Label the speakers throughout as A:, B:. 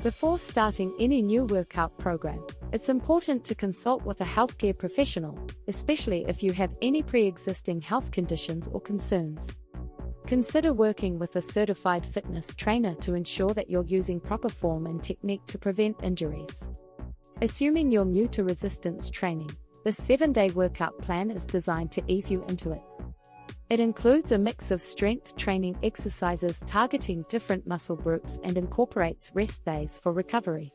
A: Before starting any new workout program, it's important to consult with a healthcare professional, especially if you have any pre-existing health conditions or concerns. Consider working with a certified fitness trainer to ensure that you're using proper form and technique to prevent injuries. Assuming you're new to resistance training, this 7-day workout plan is designed to ease you into it. It includes a mix of strength training exercises targeting different muscle groups and incorporates rest days for recovery.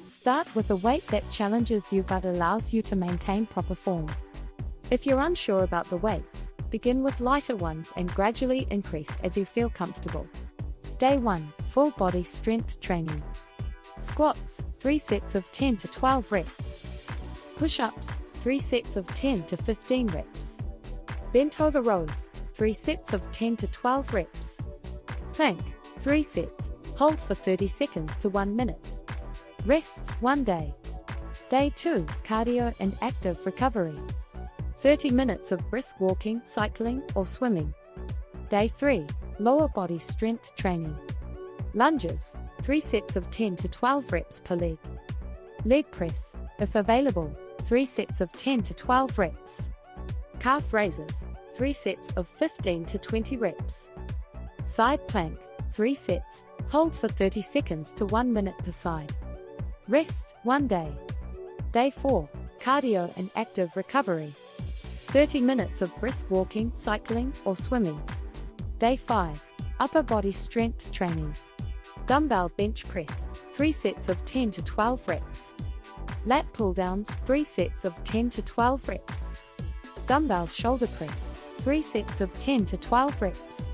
A: Start with a weight that challenges you but allows you to maintain proper form. If you're unsure about the weights, begin with lighter ones and gradually increase as you feel comfortable. Day 1, full body strength training. Squats, 3 sets of 10 to 12 reps. Push-ups, 3 sets of 10 to 15 reps. Bent over rows, 3 sets of 10 to 12 reps. Plank, 3 sets, hold for 30 seconds to 1 minute. Rest, 1 day. Day 2, cardio and active recovery. 30 minutes of brisk walking, cycling, or swimming. Day 3, lower body strength training. Lunges, 3 sets of 10 to 12 reps per leg. Leg press, if available, 3 sets of 10 to 12 reps. Calf raises, 3 sets of 15 to 20 reps. Side plank, 3 sets, hold for 30 seconds to 1 minute per side. Rest, 1 day. Day 4, cardio and active recovery. 30 minutes of brisk walking, cycling, or swimming. Day 5, upper body strength training. Dumbbell bench press, 3 sets of 10 to 12 reps. Lat pull downs, 3 sets of 10 to 12 reps. Dumbbell shoulder press, 3 sets of 10 to 12 reps.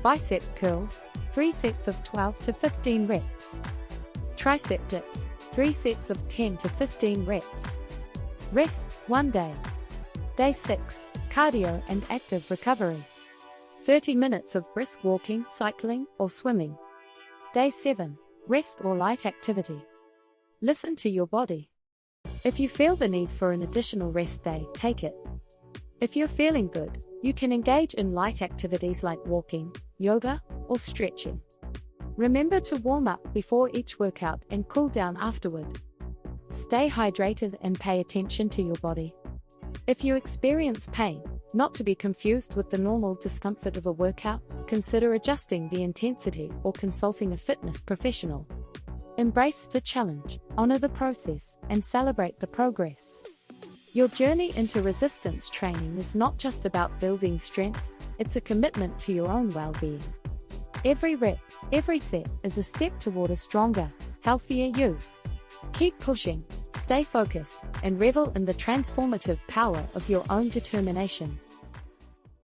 A: Bicep curls, 3 sets of 12 to 15 reps. Tricep dips, 3 sets of 10 to 15 reps. Rest, 1 day. Day 6, cardio and active recovery. 30 minutes of brisk walking, cycling, or swimming. Day 7, rest or light activity. Listen to your body. If you feel the need for an additional rest day, take it. If you're feeling good, you can engage in light activities like walking, yoga, or stretching. Remember to warm up before each workout and cool down afterward. Stay hydrated and pay attention to your body. If you experience pain, not to be confused with the normal discomfort of a workout, consider adjusting the intensity or consulting a fitness professional. Embrace the challenge, honor the process, and celebrate the progress. Your journey into resistance training is not just about building strength, it's a commitment to your own well-being. Every rep, every set is a step toward a stronger, healthier you. Keep pushing, stay focused, and revel in the transformative power of your own determination.